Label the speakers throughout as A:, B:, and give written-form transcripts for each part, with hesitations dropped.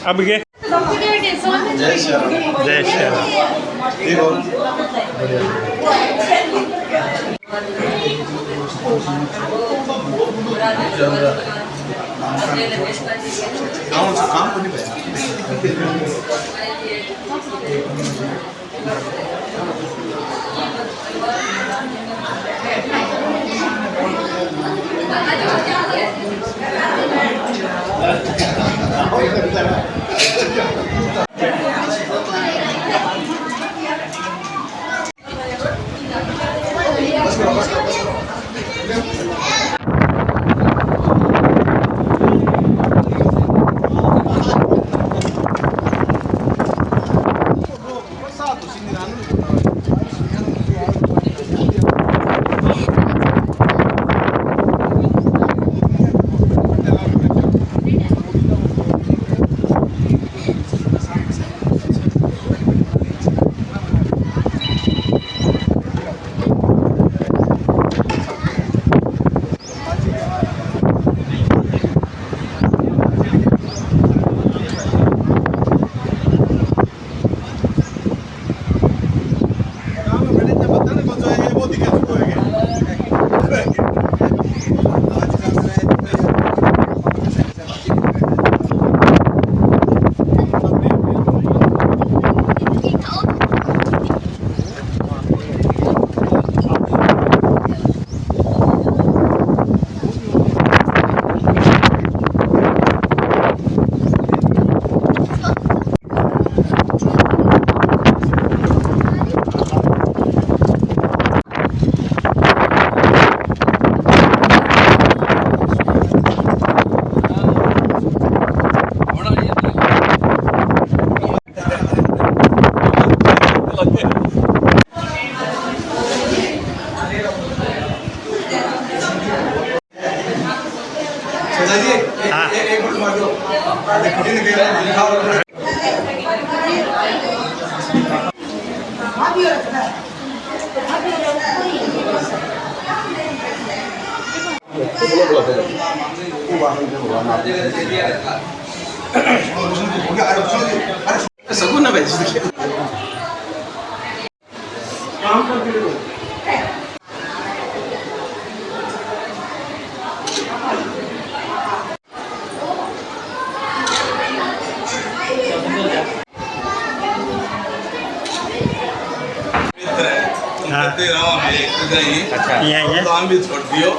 A: अब गे जय श्री राम जय श्री राम काम को नहीं सगुन पाहिजे अच्छा ये भी छोड़ दियो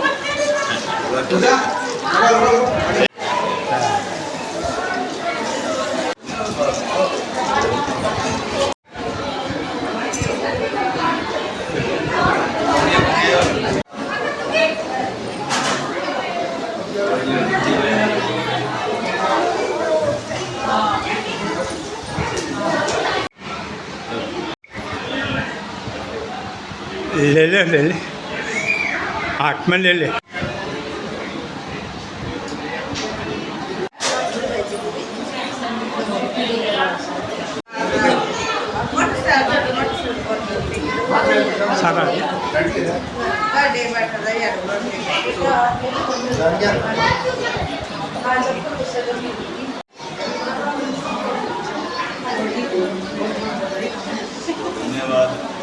A: ले ले ले ले हाथ में ले ले सारा धन्यवाद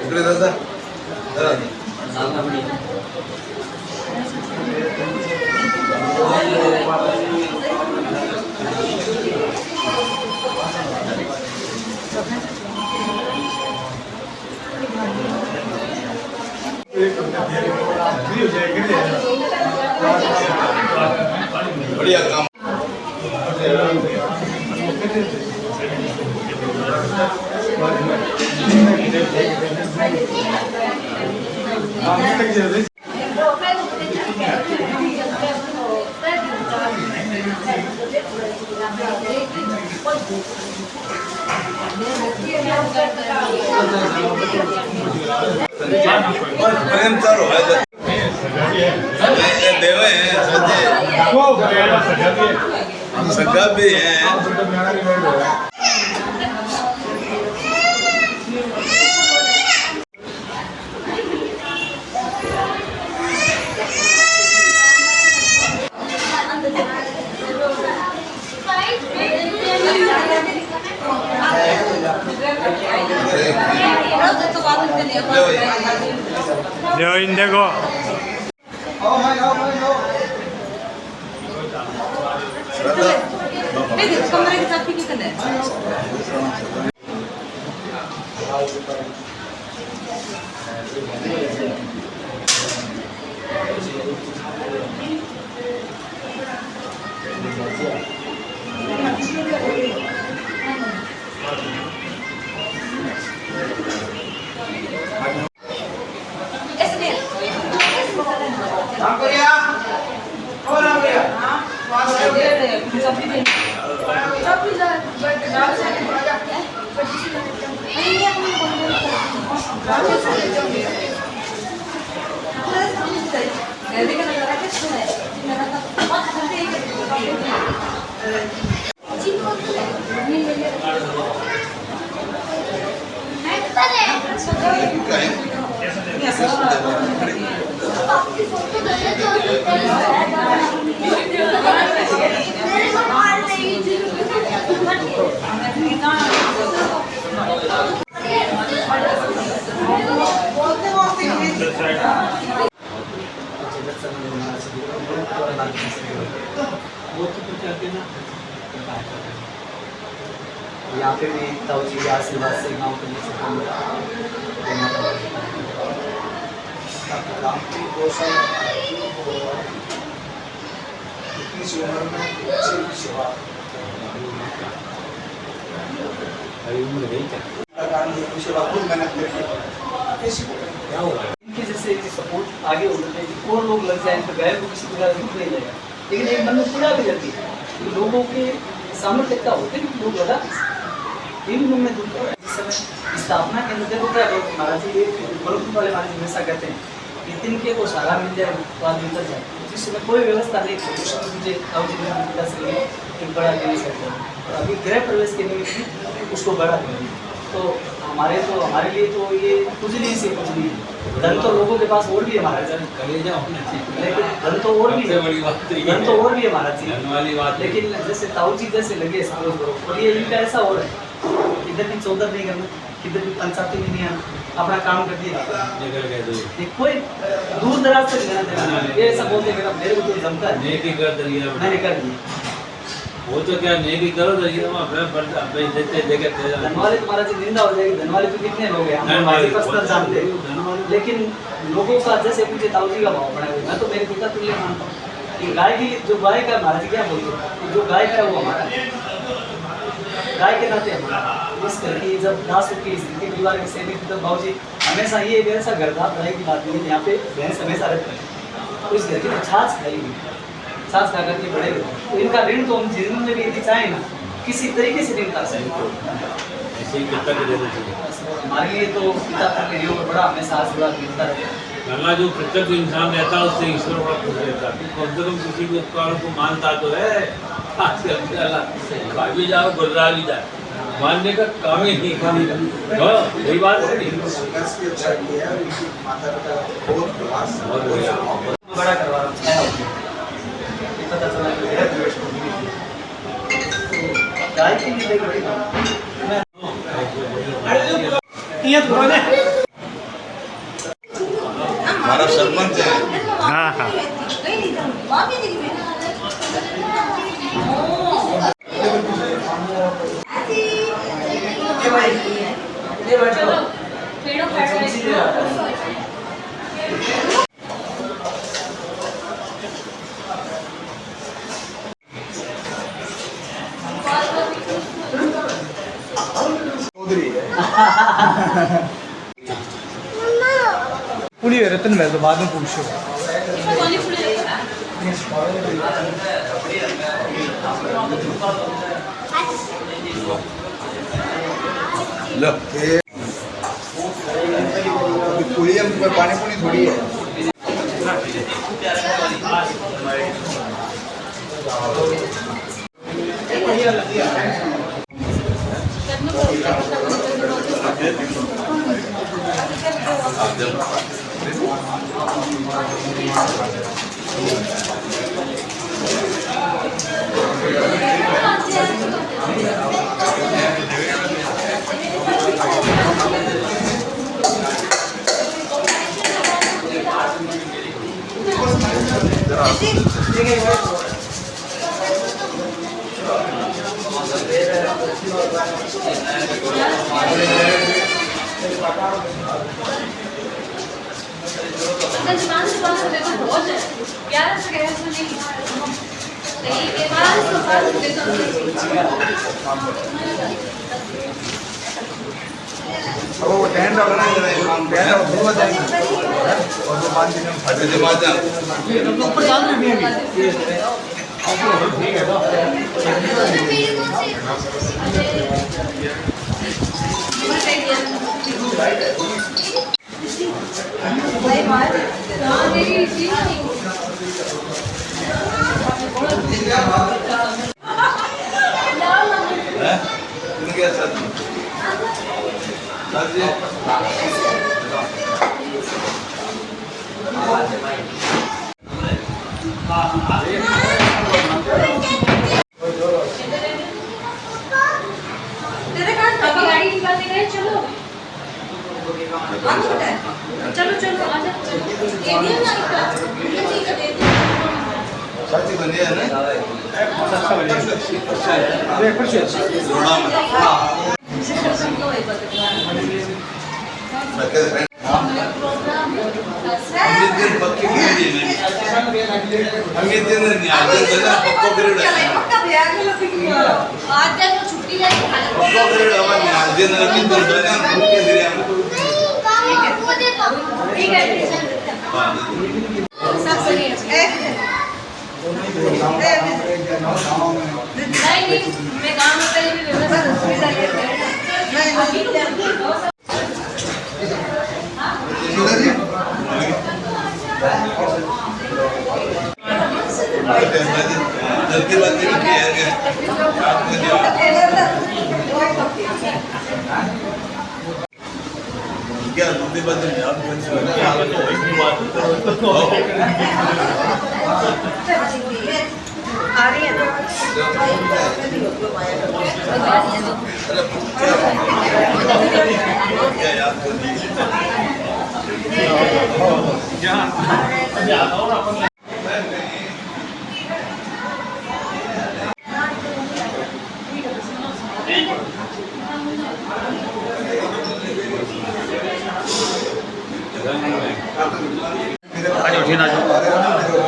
B: इकडे दादा बढ़िया काम देवे हैं सगा भी हैं
A: लो इन देखो
C: कमरे के साथ कितने
D: यहाँ पे भी ताऊजी के आशीर्वाद से गाँव के लिए इनके जैसे सपोर्ट आगे होना चाहिए और लोग लग जाए तो गैर को किसी प्रकार रुक नहीं जाएगा, लेकिन एक मन में पीड़ा भी रहती है लोगों के सामर्थ्यता होते हैं लोग लगा इन लोगों में दूर जिस समय स्थापना के अंदर देखो क्या महाराज जी गुरुकुल वाले महाराज हमेशा कहते हैं कि दिन के को सारा मिल जाए तो आदमी उतर जाए, जिस समय कोई व्यवस्था नहीं मुझे बड़ा नहीं सकते और अभी गृह प्रवेश के निमित्त उसको बढ़ा देंगे तो हमारे लिए तो ये कुछ नहीं से कुछ नहीं धन तो लोगों के पास और भी है महाराज, लेकिन धन तो और भी है महाराज जी, लेकिन जैसे ताऊजी जैसे लगे और ये इनका ऐसा हो रहा है इधर भी चौधर नहीं करना, किधर भी पंचायती में नहीं आना, अपना काम कर दिया कोई दूर दराज से लेना देना ये ऐसा बोलते मेरे को तो जमता है मैंने कर दिया
E: वो तो क्या नेकी करो तो ये देते
D: धनवाले तुम्हारा जी निंदा हो जाएगी, धनवाले तो कितने लोग हैं हम पर्सनल जानते हैं, लेकिन लोगों का जैसे पूछे ताऊजी का भाव बढ़ा मैं तो मेरे पिता तुल्य मानता हूँ कि गाय की जो गाय का महाराज क्या बोलते हैं जो गाय का है वो हमारा गाय के नाते हमारा इस करके जब दास की स्थिति परिवार के सेवी तो भाव जी हमेशा ये ऐसा घर था पढ़ाई की बात नहीं यहाँ पे भैंस हमेशा रहती है तो इस घर की तो छाछ खाएगी छाछ खा करके बढ़ेगा तो इनका ऋण तो हम जीवन में भी यदि चाहें ना किसी तरीके से ऋण कर सकते हमारे लिए तो पिता के ऋण में बड़ा हमेशा आशीर्वाद मिलता है
E: गंगा जो प्रत्यक्ष इंसान रहता है उससे ईश्वर बड़ा खुश रहता है, कम से कम किसी भी उपकार को मानता तो है भी जाओ गुजरा भी जाए मानने का काम ही नहीं यही बात है
D: बड़ा करवा रहा हूँ पता चला चाय के लिए देख रही हूँ
B: हमारा सरपंच है
A: हाँ हाँ
D: ये बैठो
C: पेड़ों पर
D: पुली रतन में तो बाद में पूछो
C: कौन फूल है
B: लो पुलिया में पानी पुनी थोड़ी है
C: जमान से बात करते तो बहुत है 11 से कह तो नहीं नहीं के बाद तो बात करते
B: अब वो टेंट ऑर्गेनाइज टेंट और दो जाएंगे और जो 5 दिन में फटे जमा जा
D: ऊपर डाल रही है
B: क्या सर
C: तेरे कहाँ अभी गाड़ी निकालने गए चलो चलो चलो आजा एटीएम ना इसका ठीक है दे दो
B: सच बनिए ना जोड़ा में हम दिन पक्के के लिए हम दिन नहीं आज दिन पक्को करेड़
C: पक्का ब्याह में लगी आज जब छुट्टी लेके
B: पक्को करेड़ हमारे आज दिन नहीं तो बना के दिए हम
C: ठीक है सब सही है नहीं मैं गांव में पहले भी व्यवस्था सुविधा लेते हैं
B: जल्दी बात नहीं किया क्या जल्दी बात नहीं आप
C: आ रही है
B: क्या याद कर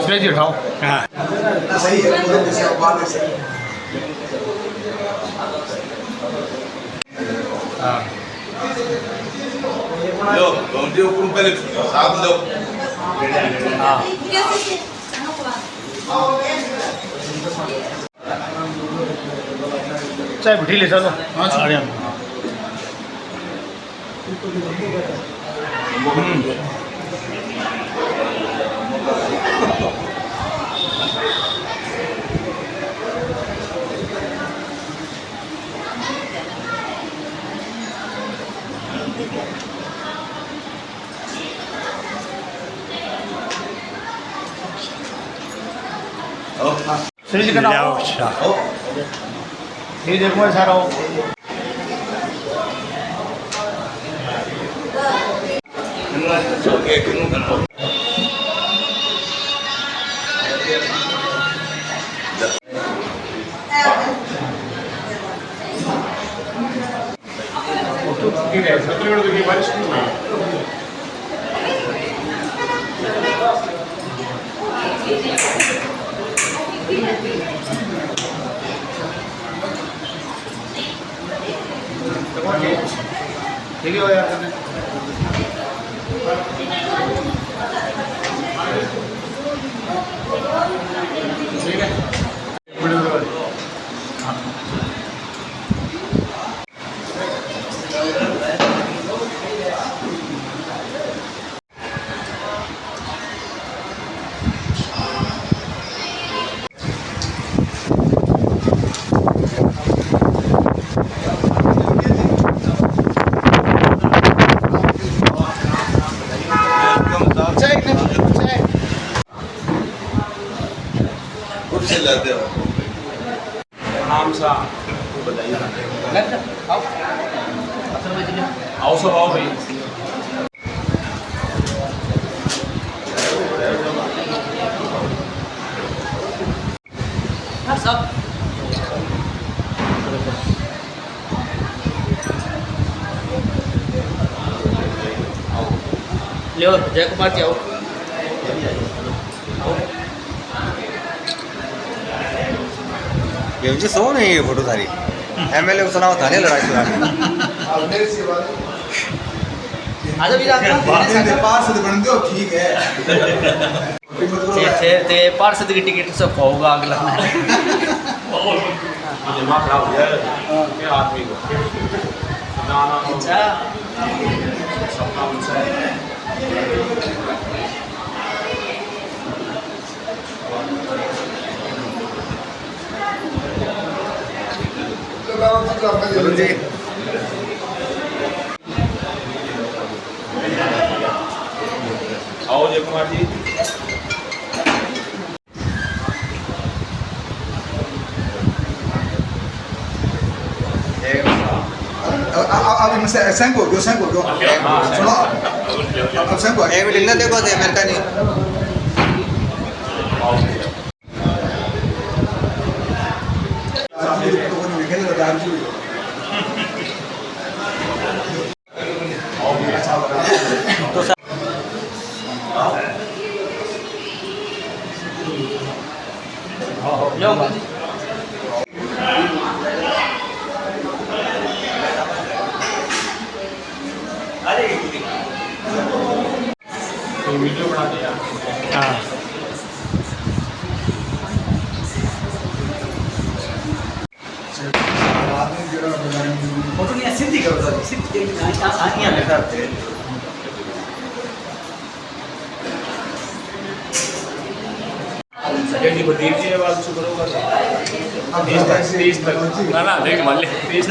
A: सुरेश जी उठाओ हाँ
B: सही है बात सही है
A: हाँ
B: लो कौन ऊपर पहले साथ लो
A: हाँ चाहे बिठी ले चलो हाँ आ रहे हम सुरेश जी का नाम
B: ओ
D: ये देखो ऐसा रहो ठीक है यार ठीक है
B: नाम सा बताइए। आओ सब आओ भाई।
D: सब लो जय कुमार जी आओ
F: ये मुझे सो नहीं है फोटो थारी एमएलए को सुनाओ थाने लड़ाई सुना
D: आजा भी जाकर
B: पार्षद बन गए ठीक है।
D: ते पार्षद की टिकट सब होगा अगला
B: दिमाग खराब हो जाएगा क्या आदमी को गाना
D: अच्छा
B: सपना उनसे
F: चलो जी
B: आओ जय कुमार जी।
G: अब सैंको क्यों सुनो अब सैंको
F: एक मिनट इन्हें देखो थे अमेरिका नहीं
D: लो
B: वीडियो बना दिया।
A: हाँ
D: फोटो नहीं सीधी करो सर सीधी आनिया बेटा
B: सेकंड को देख के बाद शुरू करोगा 30 तक ना ना देख मान ले 30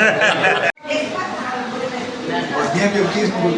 G: ये भी 30 में बोल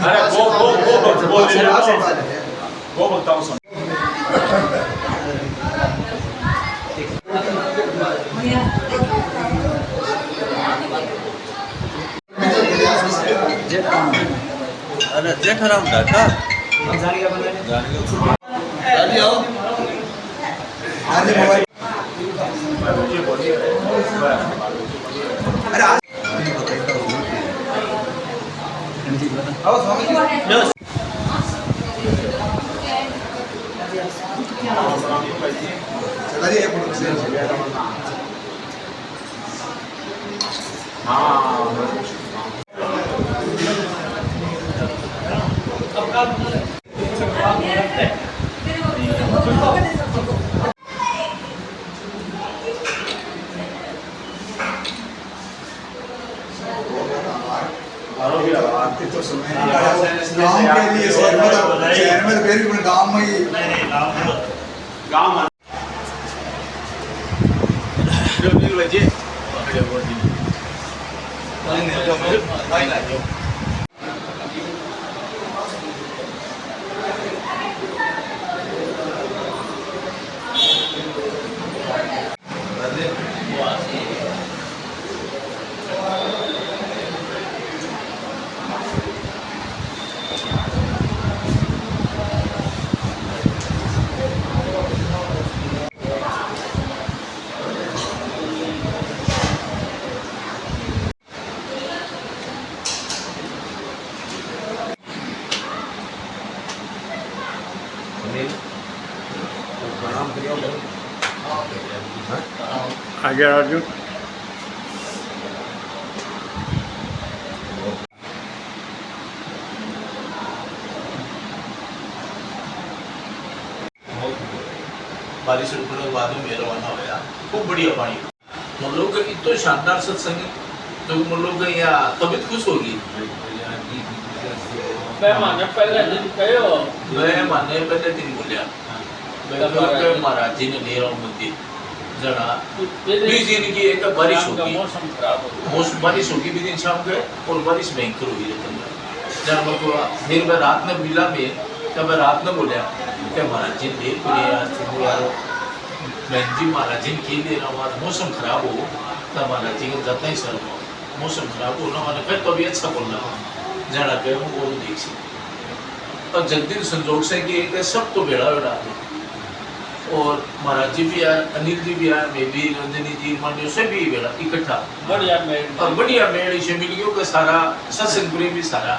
B: अरे वो बोलता हूँ
F: अरे जेठाराम ढाका
B: हाँ
G: आते तो समय गाँव के लिए शहर में तो फिर भी गाँव में ही
A: आगे अर्जुन
H: बारिश रुकने के बाद में रवाना होया खूब बढ़िया पानी हम लोग का इतना शानदार सत्संग तो हम लोग का यहाँ तबीयत खुश होगी
E: मैं माने पहले दिन कहो
H: मैं माने पहले दिन बोलिया मैं महाराज जी ने ले रहा हूँ मंदिर जरा 20 दिन की एक बारिश होगी
E: मौसम खराब हो
H: मौसम बारिश होगी भी दिन शाम के और बारिश भयंकर होगी जब मेरे फिर मैं रात में मिला में तब मैं रात में बोलिया क्या महाराज जी देर को यार मैं जी महाराज जी के लिए रहा हूँ मौसम खराब हो तब महाराज जी को जाता ही सर मौसम खराब हो ना मैंने फिर तो अभी अच्छा बोलना जरा गए हूँ वो देख सी और जल्दी संजोग से कि एक सब तो बेड़ा बेड़ा और महाराज जी भी आए अनिल जी भी आए मैं भी रंजनी जी मान्यो से भी बेड़ा इकट्ठा
E: बढ़िया मेल
H: और बढ़िया मेल इसे मिल गया का सारा सत्संग प्रेम भी सारा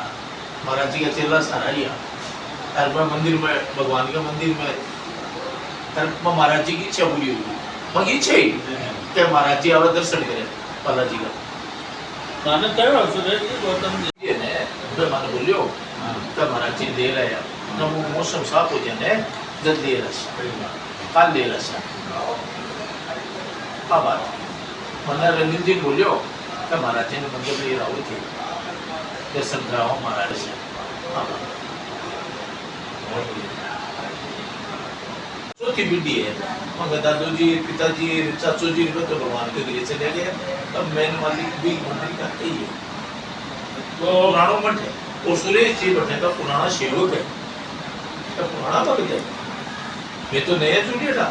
H: महाराज जी का चेला सारा ही और मैं मंदिर में भगवान के मंदिर में मैं महाराज जी की इच्छा पूरी होगी मगी इच्छा ही क्या महाराज जी आवा दर्शन करे पाला जी का
E: माने कहो सुरेश जी गौतम जी
H: ये ने तो माने बोलियो तब महाराज जी दे रहे हैं तब वो मौसम साफ हो जाने जल्दी रस काल ले रस अब मन्ना रंजन जी बोलियो तब महाराज जी ने मंदिर ले रहा थे दर्शन कराओ महाराज से चौथी पीढ़ी है मगर दादू जी पिताजी चाचू जी तो भगवान के लिए चले गए तब मैन मालिक भी मंदिर का ही है तो पुराना मठ है और सुरेश जी भट्टे का पुराना सेवक है तो पुराना भक्त है मैं तो नया जूनियर था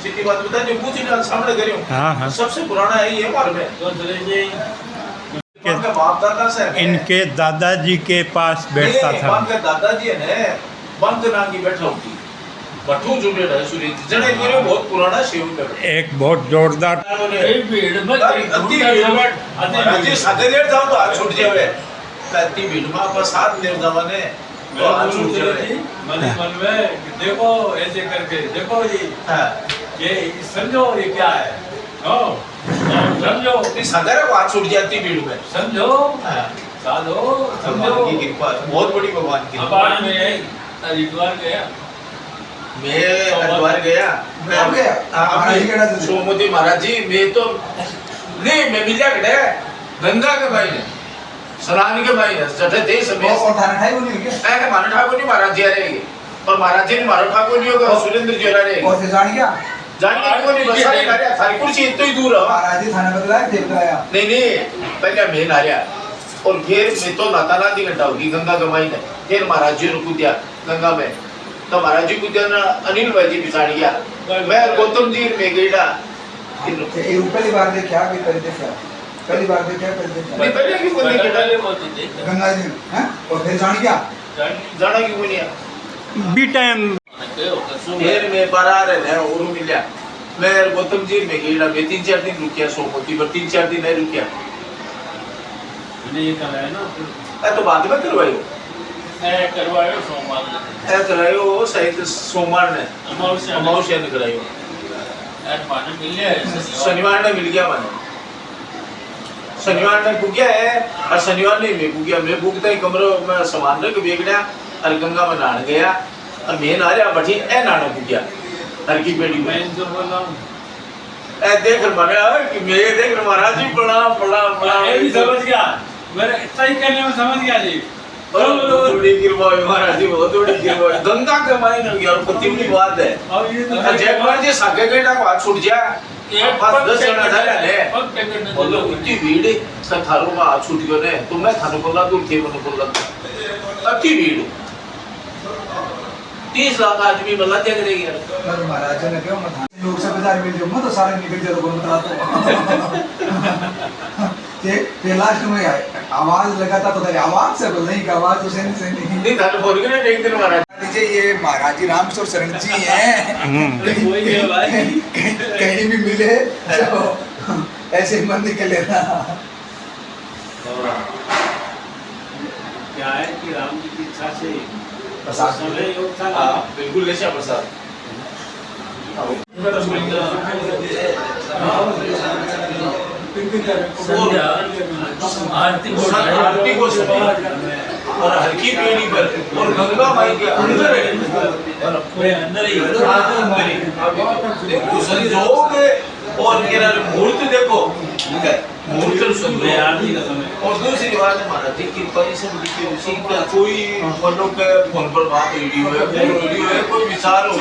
H: सीधी बात बता जो पूछ ही सामने करी हूँ
A: हाँ।
H: सबसे पुराना है ये हमारे में
E: तो सुरेश जी
H: इनके बाप दादा से
A: इनके दादाजी के पास बैठता था
H: इनके दादाजी है बंद नांगी बैठा होती बठू जूनियर है सुरेश जी जने मेरे बहुत पुराना सेवक है
A: एक बहुत जोरदार
E: एक भीड़ में
H: अति भीड़ में अति सादे लेट जाओ तो हाथ छूट जावे अति भीड़ में आप साथ लेट जावने तो हाथ छूट जावे
E: मन मन में देखो ऐसे करके देखो जी
H: हां
E: ये समझो ये क्या है हो समझो
H: इतनी सादे को हाथ छूट जाती भीड़ में
E: समझो
H: हां
E: साधो समझो
H: भगवान की कृपा बहुत बड़ी भगवान की
E: अपार में हरिद्वार गया
H: मैं हरिद्वार गया
G: अब गया?
H: अपने
G: ही गया था।
H: सोमवती महाराज जी मैं तो नहीं मैं मिला गए गंगा के भाई ने सलानी के भाई ने जठे थे समय
G: और थाना ठाई बोली क्या
H: ऐ माने ठाकुर नहीं महाराज जी आ रहेंगे और महाराज जी ने मारो ठाकुर नहीं होगा सुरेंद्र जी आ रहेंगे
G: और से जान गया
H: जाने को नहीं बसा नहीं आ रहा थारी कुर्सी इतना ही दूर है
G: महाराज जी थाना बदलाया देख लाया
H: नहीं पहले मैं आ रहा और फिर मैं तो नाता नाती घंटा होगी गंगा के भाई ने फिर महाराज जी ने कूदिया गंगा में तो महाराज जी कूदिया ना अनिल भाई जी बिछाड़ गया मैं गौतम जी में गईड़ा
G: ये पहली बार देखा कि पहले देखा पहली बार देखा पहले देखा
H: नहीं पहले क्यों कोई नहीं
E: पहले
H: गईड़ा
E: बहुत ही
G: गंगा जी हैं और फिर जान गया
H: जाना क्यों नहीं
A: बी टाइम
H: फिर मैं बाहर है और मिला मैं गौतम जी में गईड़ा मैं 3-4 दिन रुकिया सोमवती पर 3-4 दिन नहीं रुकिया
E: ये कर है ना
H: मैं तो बाद में करवायो
E: मैं करवायो सोमवार
H: ऐ करायो शायद सोमवार ने अमावस्या ने करायो
E: यार पानी मिल गया
H: शनिवार ने मिल गया मैंने शनिवार ने बुक गया है और शनिवार नहीं मैं बुक गया मैं बुकता ही कमरे में सामान रख बेगड़ा और गंगा में नहाने गया और मैं ना रहा बैठी ए नाना को गया हर की बेटी
E: मैं
H: में
E: इनसे बोल रहा हूँ
H: ए देख मारा कि मैं देख महाराज जी बड़ा
E: ये भी समझ गया मेरे इतना ही कहने में समझ गया जी
H: थोड़ी गिरवा महाराज जी बहुत थोड़ी गिरवा गंगा के मारे ना यार पति की बात है
E: अब ये तो
H: जयकुमार जी सागे के डाक हाथ छूट जा एक पास 10 जन झाले ने बोलो इतनी भीड़ का थारो का हाथ छूट गयो ने तो मैं थारो बोला दूर थे मने बोला अति भीड़ 30 लाख आदमी बल्ला देख रही है
G: पर महाराज ने क्यों मत लोग से बाजार में जो मत सारे निकल जाओ को बता तो लास्ट में आवाज लगाता तो आवाज से बोल नहीं का आवाज तो से नहीं
H: थारो बोल के एक दिन महाराज
G: लीजिए ये महाराज जी रामकिशोर शरण जी हैं
E: वही है भाई
G: कहीं भी मिले तो ऐसे मन निकल लेना
E: क्या है कि राम जी की इच्छा से
G: प्रसाद
E: समय योग था
H: हां बिल्कुल लेशा प्रसाद
E: संध्या
H: आरती को समय और हल्की पीढ़ी पर और गंगा माई के अंदर है
E: पूरे अंदर ही
H: संजोग और मुहूर्त देखो मुहूर्त
E: पूरे आरती का समय
H: और दूसरी बात है महाराज जी की परिश्रम की उसी का कोई मतलब के फोन पर बात वीडियो है कोई विचार हो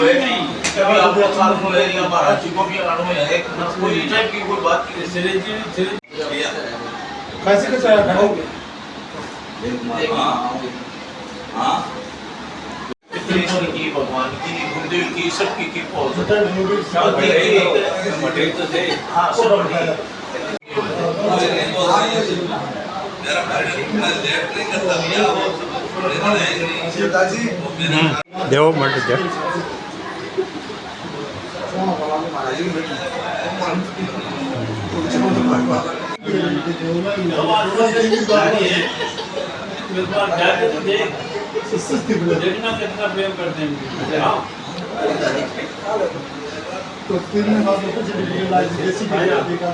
H: कभी आपको साल हो या महाराज जी को भी आनो है कोई टाइप की कोई बात की
G: कैसे कैसे
H: हां की भगवान की गुरुदेव की सबकी कृपा हो
E: मटेरियल तो थे
H: हां सब
G: शिवदास जी
A: देव मट दे
G: महाराज जी
E: जाके तो देखना कितना प्रेम करते हैं हाँ
G: तो फिर में बात होता है जैसी देखा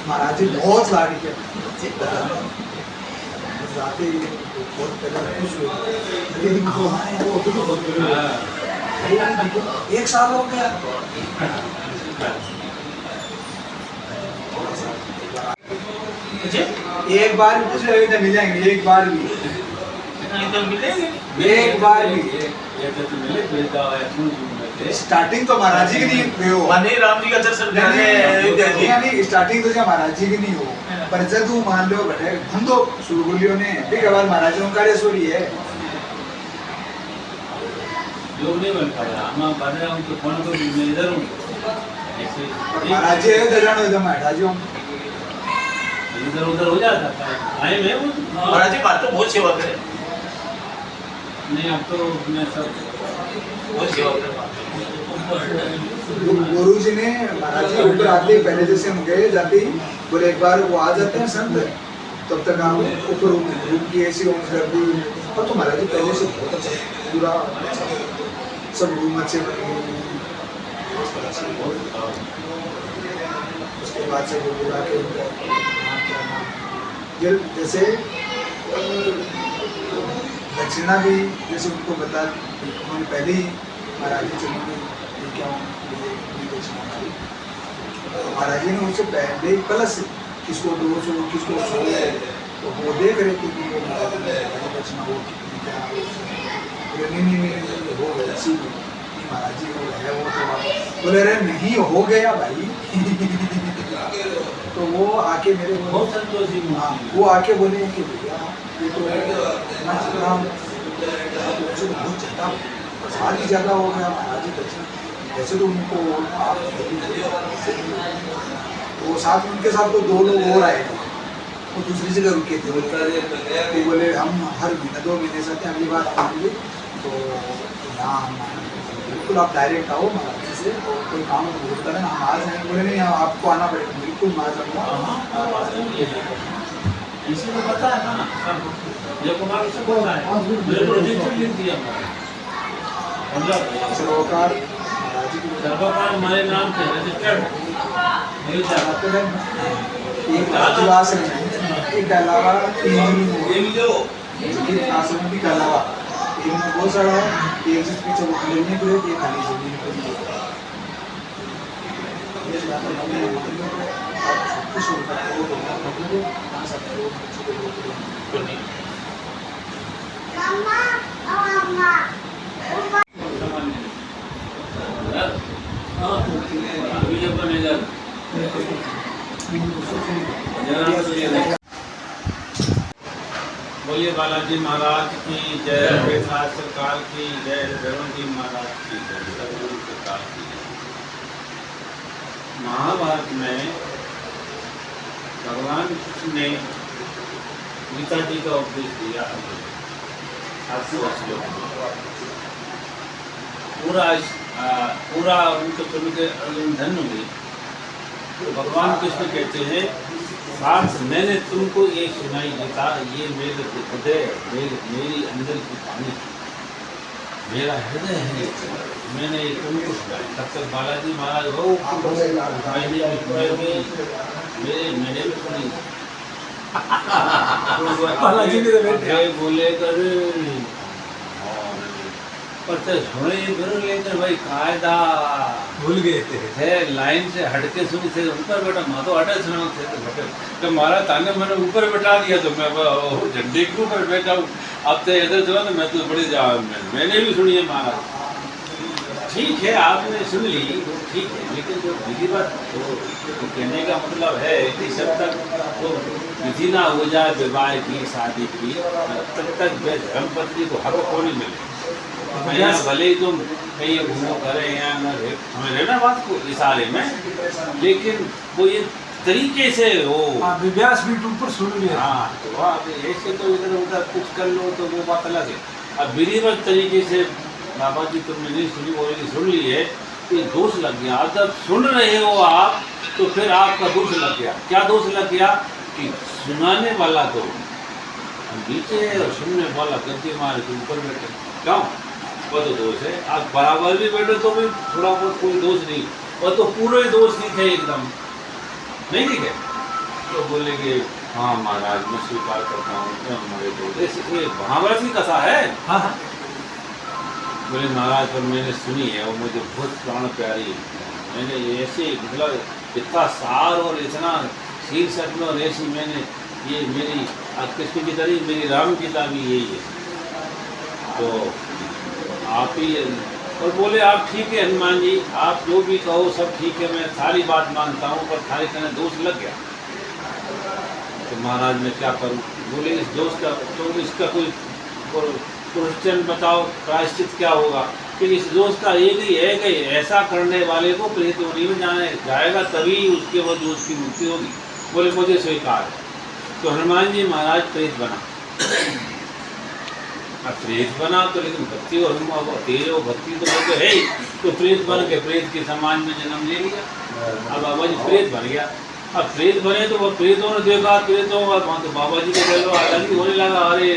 G: महाराज जी बहुत लाड़ी के जाते बहुत पहले खुश हुए लेकिन वो एक साल हो गया एक बार भी कुछ रहे तो मिल जाएंगे एक बार भी एक बार भी स्टार्टिंग तो महाराज जी की नहीं हो
H: माने राम जी का दर्शन करने
G: नहीं स्टार्टिंग तो जब महाराज जी की नहीं हो पर जब तू मान लो बटे हम तो शुरू बोलियो ने एक बार महाराज जी का सोरी है
E: लोग नहीं बन पाया हम बन रहे हैं तो फोन को मैं इधर हूँ ऐसे
G: महाराज जी है तो जानो एकदम महाराज जी
E: इधर उधर हो जाता था आए मैं वो
H: महाराज जी बात तो बहुत सेवा करे
E: नहीं अब तो मैं सब
H: बहुत सेवा करे
G: गुरु जी ने महाराज जी ऊपर आते पहले जैसे हम गए जाते ही बोले एक बार वो आ जाते हैं संत तब तक हम ऊपर रूम की ऐसी होम कर दी और तो महाराज जी पहले से बहुत अच्छा पूरा सब रूम अच्छे बने उसके बाद से वो बुला के जैसे दक्षिणा भी जैसे उनको बता उन्होंने पहले ही महाराज जी चलेंगे क्या महाराज जी ने उससे पहले प्लस किसको 200 किसको 100 तो वो देख रहे थे कि दक्षिणा वो कितनी क्या नहीं हो गया सी महाराज जी वो है वो तो बोले अरे नहीं हो गया भाई तो वो आके मेरे
E: बहुत संतोषी
G: वो आके बोले कि भैया ये तो बहुत ज़्यादा प्रसाद ही ज़्यादा हो गया महाराज जी दक्षिणा वैसे तो उनको आप वो साथ उनके साथ तो 2 लोग और आए थे वो दूसरी जगह रुके थे तो बोले हम हर महीने 2 महीने से आते हैं अगली बार आएंगे तो यहाँ बिल्कुल आप डायरेक्ट आओ महाराज जी से और कोई काम होता है ना हम आज नहीं बोले नहीं आपको आना पड़ेगा बिल्कुल मैं जाऊँगा
E: इसी को पता है ना ये कुमार से पता है मेरे को रजिस्टर लिख दिया मतलब
G: सरोकार महाराज जी की
E: सर्वकार हमारे नाम से रजिस्टर्ड नहीं चाहते
G: एक आदिवासी एक अलावा एक आश्रम के अलावा एक में बहुत सारा है, एक जिस पीछे वो लेने को है, एक खाली जमीन को है। ये ज्यादा लंबे मतलब आप कुछ होता है वो तो मतलब कहां से वो
E: अभी जब बनेगा बोलिए बालाजी महाराज की जय, बेताज सरकार की जय, भैरव जी महाराज की जय, सदगुरु सरकार की जय। महाभारत में भगवान कृष्ण ने गीता जी का उपदेश दिया। 800 श्लोक पूरा उनको सुन के अर्जुन धन्य हुई। तो भगवान कृष्ण कहते हैं साथ मैंने तुमको ये सुनाई गीता, ये मेरे हृदय मेरी अंदर की पानी, मेरा हृदय है, मैंने ये तुमको सुनाई। तब तक बालाजी महाराज हो मैंने भी सुनी।
G: बालाजी ने तो बैठे
E: बोले कर पर सुने फिर लेकर भाई कायदा
G: भूल गए थे
E: है लाइन से हटके सुनी थे ऊपर बैठा माँ तो हटे सुना थे तो बैठे तो मारा ताने मैंने ऊपर बैठा दिया तो मैं झंडे के ऊपर बैठा हूँ। अब तो इधर जो ना मैं तो बड़ी मैंने भी सुनी है महाराज। ठीक है आपने सुन ली ठीक है, लेकिन जो विधि बात तो कहने का मतलब है कि जब तक वो विधि ना हो जाए विवाह की शादी की तब तक धर्मपत्नी को हक को नहीं मिले। भले ही तुम कहीं घूमो करें या हमें रहना बात को इशारे में, लेकिन वो ये तरीके से हो
G: व्यास भी ऊपर सुन लिया।
E: हाँ तो ऐसे तो इधर उधर कुछ कर लो तो वो बात अलग है। अब विधिवत तरीके से बाबा जी तुमने नहीं सुनी बोलेगी सुन ली है तो दोष लग गया। अब जब सुन रहे हो आप तो फिर आपका दोष लग गया। क्या दोष लग गया कि सुनाने वाला तो नीचे है और सुनने वाला गद्दे मारे के ऊपर बैठे। क्यों? वो तो दोष है। आप बराबर भी बैठे तो भी थोड़ा बहुत कोई दोष नहीं, और तो पूरे दोष नहीं थे एकदम नहीं ठीक है। तो बोलेंगे हाँ महाराज मैं स्वीकार करता हूँ हमारे दोष महाभारत की कथा है।
G: हाँ हाँ
E: बोले महाराज पर मैंने सुनी है और मुझे बहुत प्राण प्यारी है। मैंने ऐसे मतलब इतना सार और इतना शीर्षक में और ऐसी मैंने ये मेरी कृष्ण की तरह मेरी राम गीता भी यही है। तो आप ही और बोले आप ठीक है हनुमान जी आप जो भी कहो सब ठीक है मैं सारी बात मानता हूँ पर थारी तरह दोष लग गया। तो महाराज मैं क्या करूँ? बोले इस दोष का तो इसका कोई क्वेश्चन बताओ प्रायश्चित क्या होगा? कि इस दोष का एक ही है कि ऐसा करने वाले को प्रेत होने में जाएगा तभी उसके वो दोष की मुक्ति होगी। बोले मुझे स्वीकार है। तो हनुमान जी महाराज प्रेत बना। अब प्रेत बना तो लेकिन भक्ति और तेज और भक्ति तो वो तो है ही। तो प्रेत बन के प्रेत के समाज में जन्म ले लिया। अब बाबा जी प्रेत बन गया। अब प्रेत बने तो वो प्रेतों ने देखा प्रेतों का तो बाबा जी को अलग ही होने लगा। अरे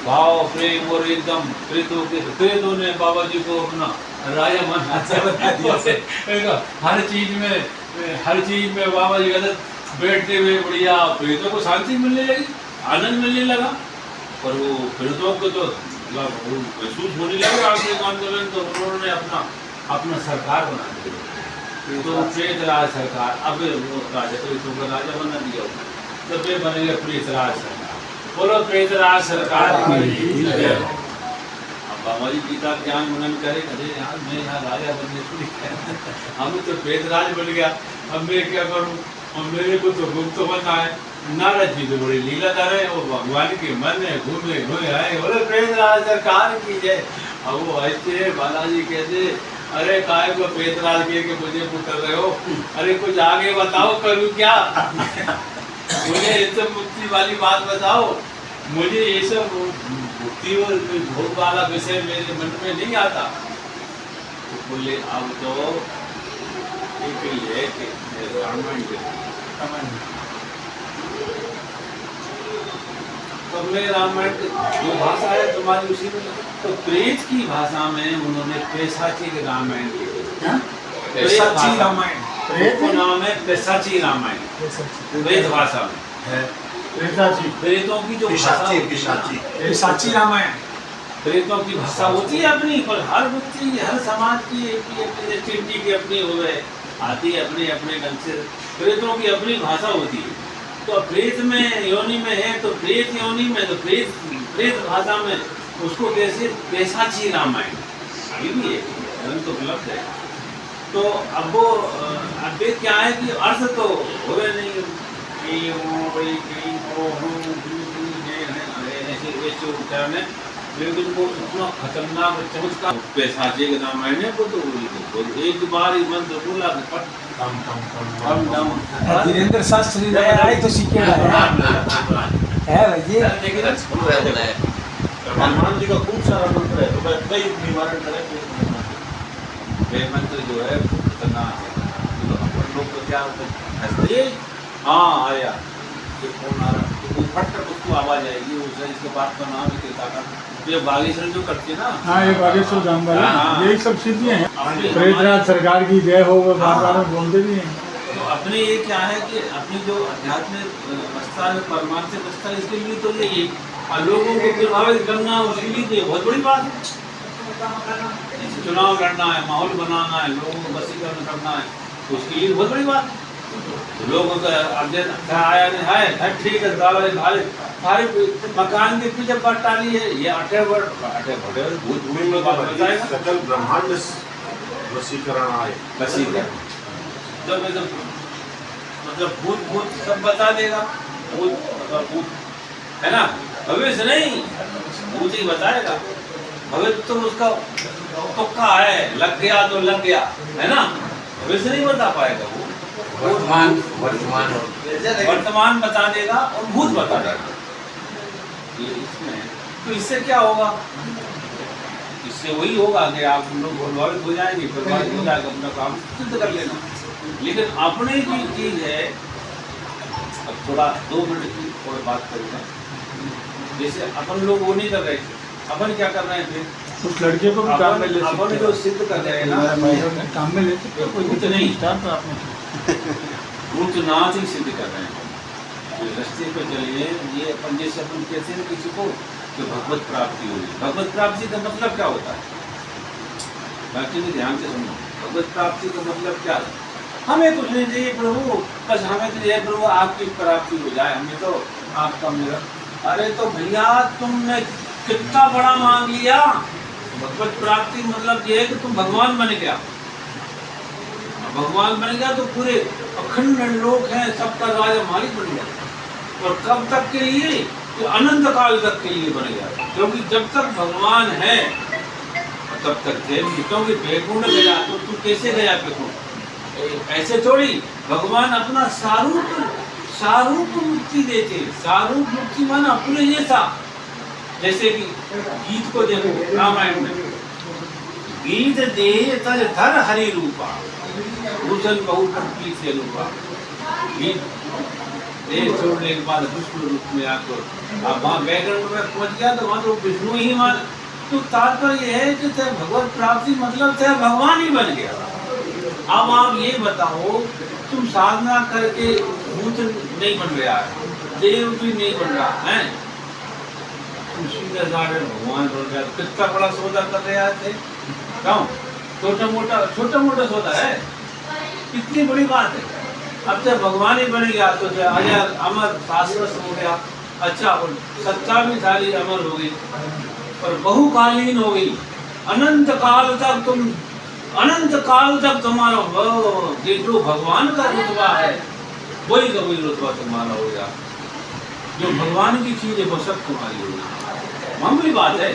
E: भाव प्रेम और एकदम प्रेतों के प्रेतों ने बाबा जी को अपना राजा बना दिया। हर चीज में बाबा जी कहते बैठते हुए बढ़िया प्रेतों को शांति मिलने लगी आनंद मिलने लगा। पर वो प्रेतों को तो महसूस होने लगा आंदोलन तो उन्होंने अपना सरकार बना दिया। तो प्रेत राज सरकार अब वो राजा प्रेतों का राजा बना दिया तो फिर बनेगा प्रेत राज सरकार। बोलो प्रेत राज सरकार की जय। अब बाबा जी गीता ज्ञान मनन करे अरे यार मैं यहाँ राजा बनने को हम तो प्रेत राज बन गया। अब मैं क्या करूँ? अब मेरे को तो गुप्त बनना है। नारद जी तो बड़ी लीला कर रहे हैं वो भगवान के मन में घूमे आए बोले प्रेत राज सरकार की जय। अब वो हंसते बालाजी कहते अरे काय को प्रेत राज के मुझे पुकार रहे हो? अरे कुछ आगे बताओ करूँ क्या? मुझे ये सब मुक्ति वाली बात बताओ। मुझे ये सब मुक्ति और भोग वाला विषय मेरे मन में नहीं आता। तो बोले अब तो एक ही है कि रामायण तो मैं रामायण जो भाषा है तुम्हारी उसी में तो प्रेत की भाषा में उन्होंने पैसाची रामायण की। नाम है पैसाची रामायण प्रेत भाषा में है। प्रेतों की जो भाषा होती है ना,
G: ये साची रामायण
E: प्रेतों की भाषा होती है अपनी, पर हर व्यक्ति हर समाज की चिंटी की अपनी हो गए आती है अपने अपने ढंग से, प्रेतों की अपनी भाषा होती है। तो प्रेत में योनि में है तो प्रेत योनि में, तो प्रेत भाषा में उसको कैसे पैसाची रामायण अभी भी है, ग्रंथ तो उपलब्ध है। तो अब वो अब ये क्या है कि अर्थ तो हो रहे नहीं ऐसे उच्चारण है, लेकिन वो इतना खतरनाक चमत्कार पैसाचे के रामायण है वो तो एक बार ही मंत्र बोला पट कम दम
G: धीरेन्द्र शास्त्री आए तो सीखे है भैया।
H: हनुमान जी का खूब सारा मंत्र है, तो कई निवारण करें
E: वे मंत्र जो है खतरनाक है। तो अपन लोग तो क्या होते हैं, हाँ आया ये फोन आ रहा तो फट कर उसको आवाज आएगी, उसे इसके बात का नाम है ये बागेश्वर जो करते ना।
A: हाँ ये बागेश्वर धाम वाला
E: हाँ।
A: यही सब सिद्धियाँ हैं।
E: अपनी
A: प्रेतराज सरकार की जय हो वो बार बार
E: हाँ।
A: बोलते भी हैं।
E: तो अपने ये क्या है कि अपनी जो आध्यात्मिक अवस्था है परमार्थिक अवस्था है, इसके लिए तो यही और लोगों को प्रभावित करना उसके लिए तो ये बहुत बड़ी बात है। जैसे चुनाव लड़ना है, माहौल बनाना है, लोगों को वशीकरण करना है, तो उसके लिए बहुत बड़ी बात है। लोगों का अब आया नहीं है ठीक है सारे मकान के पीछे बट डाली है, ये अठे भूत में बात बताएगा
H: सकल ब्रह्मांड वशीकरण आए
E: वशीकरण तो मतलब भूत सब बता देगा, भूत है ना, भविष्य नहीं भूत ही बताएगा। भविष्य तो उसका पक्का है, लग गया तो लग गया है ना, भविष्य नहीं बता पाएगा वो वर्तमान बता देगा और भूत बता देगा। ये इसमें तो इससे क्या होगा, इससे वही होगा कि आप लोग प्रभावित हो जाएंगे, प्रभावित हो जाएगा, अपना काम सिद्ध कर लेना। लेकिन अपने की चीज है, अब थोड़ा 2 मिनट की और बात करूँगा। जैसे अपन लोग वो नहीं कर रहे थे, अपन क्या कर रहे थे,
A: उस लड़के को भी काम में ले
E: अपन
A: सकते
E: जो सिद्ध कर रहे हैं ना,
A: काम में ले सकते
E: कोई कुछ नहीं,
A: स्टार्ट तो आपने
E: भूतनाथ ही सिद्ध कर रहे हैं। तो रास्ते पे चलिए, ये अपन जैसे अपन कहते हैं किसी को कि भगवत प्राप्ति होगी। भगवत प्राप्ति का मतलब क्या होता है, बाकी भी ध्यान से सुनो। भगवत प्राप्ति का मतलब क्या है, हमें कुछ नहीं चाहिए प्रभु, बस हमें तो ये प्रभु आपकी प्राप्ति हो जाए, हमें तो आपका मेरा। अरे तो भैया तुमने कितना बड़ा मांग लिया। भगवत प्राप्ति मतलब ये है कि तुम भगवान बन गया, भगवान बन गया तो पूरे अखंड लोक हैं, सबका राजा मालिक बन गया। और कब तक के लिए, तो अनंत काल तक के लिए बन गया, क्योंकि जब तक भगवान है तब तक थे। क्योंकि वैकुंठ गया तो तू कैसे गया वैकुंठ, ऐसे थोड़ी। भगवान अपना सारूप मुक्ति देते, सारूप मुक्ति माना अपने जैसा। जैसे कि गीत को देखो रामायण में, गीत दे तज धर हरि रूपा भूषण बहुत पी से रूपा। गीत दे छोड़ने के बाद विष्णु रूप में आकर अब वहाँ बैकग्राउंड में पहुंच गया तो वहाँ तो विष्णु ही मान। तो तात्पर्य है कि भगवत प्राप्ति मतलब भगवान ही बन गया। अब आप ये बताओ, तुम साधना करके भूत नहीं बन रहा है, देव भी नहीं बन रहा है, भगवान बन गया, कितना बड़ा सौदा कर रहे थे। क्यों, छोटा मोटा सौदा है, कितनी बड़ी बात है। अब जब भगवान ही बन गया तो अजर अमर शाश्वत हो गया। अच्छा, और सत्ता भी सारी अमर हो गई और बहुकालीन हो गई। अनंत काल तक तुम्हारा जो भगवान का रुतबा है वही का वही रुतबा तुम्हारा हो गया। जो भगवान की चीज है वो सब तुम्हारी होगी। मामूली बात है,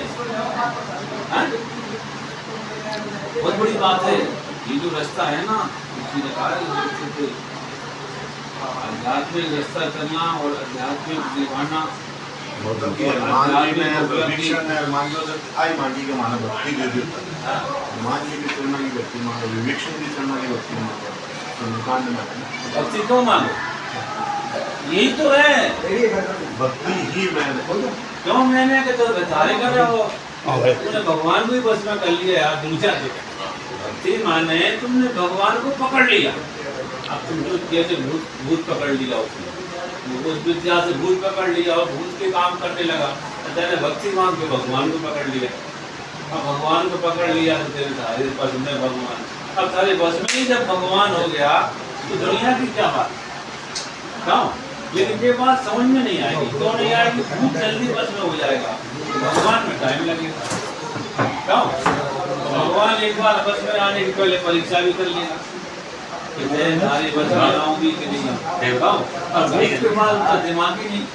E: बहुत बड़ी बात है। ये जो रास्ता है ना, किसी ने कहा आध्यात्मिक रास्ता चलना और आध्यात्मिक निभाना।
H: हनुमान जी ने विभीषण ने हनुमान जी से आई मांगी के माना भक्ति दे देता है। हनुमान जी की चरणों की भक्ति मांगो, विभीषण की चरणों की भक्ति मांगो, सुंदरकांड में
E: भक्ति क्यों मांगो, यही तो है
H: भक्ति ही मैंने
E: क्यों मैंने के तो बतारे कर रहे हो, तुमने भगवान को ही बस में कर लिया यार। दूसरा भक्ति माने तुमने भगवान को पकड़ लिया। अब तुम जो कैसे भूत पकड़ लिया उसने, उस विद्या से भूत पकड़ लिया और भूत के काम करने लगा, तो तेरे भक्ति मांग के भगवान को पकड़ लिया। अब भगवान को पकड़ लिया तो तेरे सारे बस में भगवान, अब सारे बस में ही जब भगवान हो गया तो दुनिया की क्या बात, क्यों? लेकिन ये बात समझ में नहीं आएगी, क्यों नहीं आएगी? भूत जल्दी बस में हो जाएगा, भगवान में टाइम लगेगा, क्यों? भगवान एक बार बस में आने के पहले परीक्षा भी कर लेगा कि सारी बस में आऊंगी कि नहीं आऊँ। अब इसके बाद उसका दिमाग ही नहीं,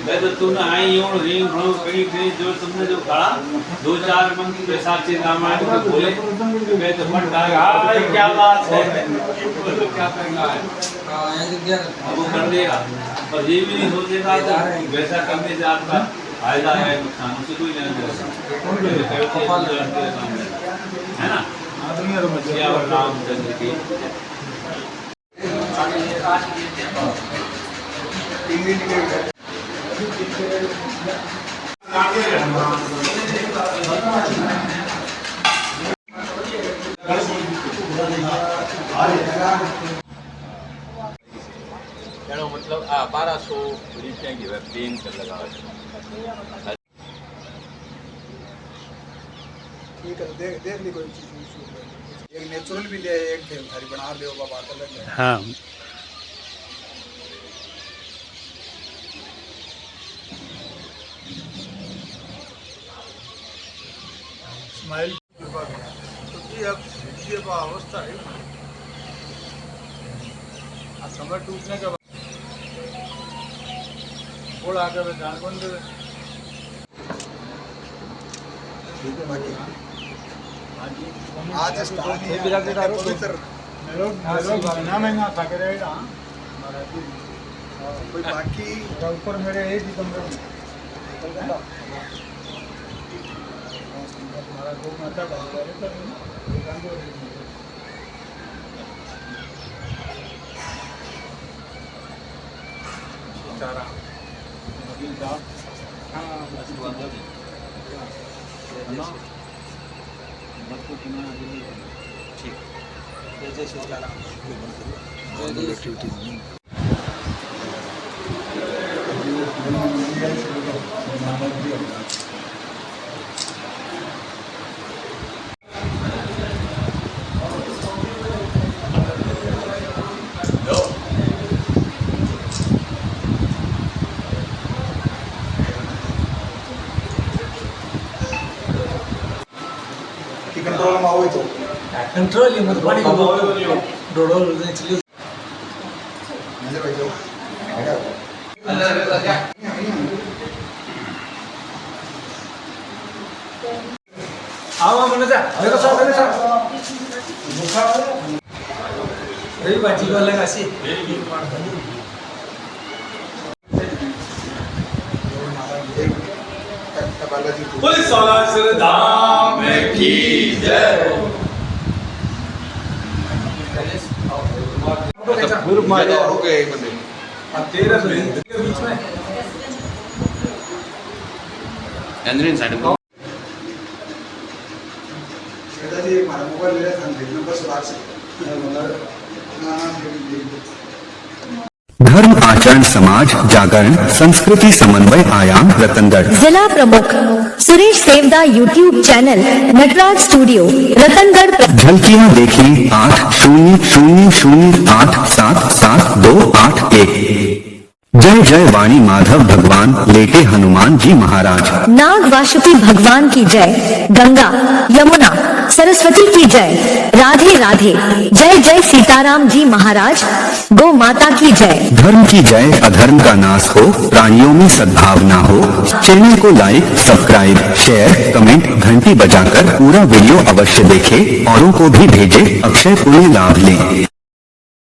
E: मैं तो तुमने आई हूँ रिंग भरो कहीं जो तुमने जो कहा 2-4 मंदिर के साक्षी रामायण को बोले, मैं तो मन डाला क्या बात है, बोलो क्या करना है, अब वो कर देगा। और ये भी नहीं सोचेगा तो वैसा करने से आपका फायदा है नुकसान, उसे कोई नहीं है ना। और रामचंद्र की
H: मतलब 1200 रुपया की पेन कर लगा
G: ठीक है, देख ली कोई चीज़, एक नेचुरल भी ले, एक थारी बना ले बाबा अलग है।
A: हाँ
B: स्माइल क्योंकि अब ये अवस्था है, कमर टूटने के बाद थोड़ा आगे में जान कौन दे।
G: आज
B: महंगा था के रहेगा
G: कोई बाकी
B: ऊपर मेरे एक ही कमरे में हमारा 2 माता चारा
G: कंट्रोल में आओ तो
D: कंट्रोल ये मत बड़ी डोडो एक्चुअली
G: मुझे भाई जो
D: आओ मन जा देखो सब रही बाजी को लगा सी
B: पुलिस वाला धाम की जय।
G: ग्रुप में ओके एक बंदे
B: अब 13 के बीच में
F: एंड्रीन साइड को
G: दादाजी एक हमारा मोबाइल ले रहा था नंबर से बात से
I: धर्म आचरण समाज जागरण संस्कृति समन्वय आयाम रतनगढ़।
J: जिला प्रमुख Suresh Devda YouTube channel Nataraj studio Ratangarh.
I: झलकियां देखी 8000877281। जय जय वाणी माधव भगवान लेके हनुमान जी महाराज।
J: नाग वासुकी भगवान की जय। गंगा यमुना सरस्वती की जय। राधे राधे। जय जय सीताराम जी महाराज। गौ माता की जय।
I: धर्म की जय अधर्म का नाश हो, प्राणियों में सद्भावना हो। चैनल को लाइक सब्सक्राइब शेयर कमेंट घंटी बजाकर पूरा वीडियो अवश्य देखें, औरों को भी भेजें, अक्षय पुण्य लाभ लें।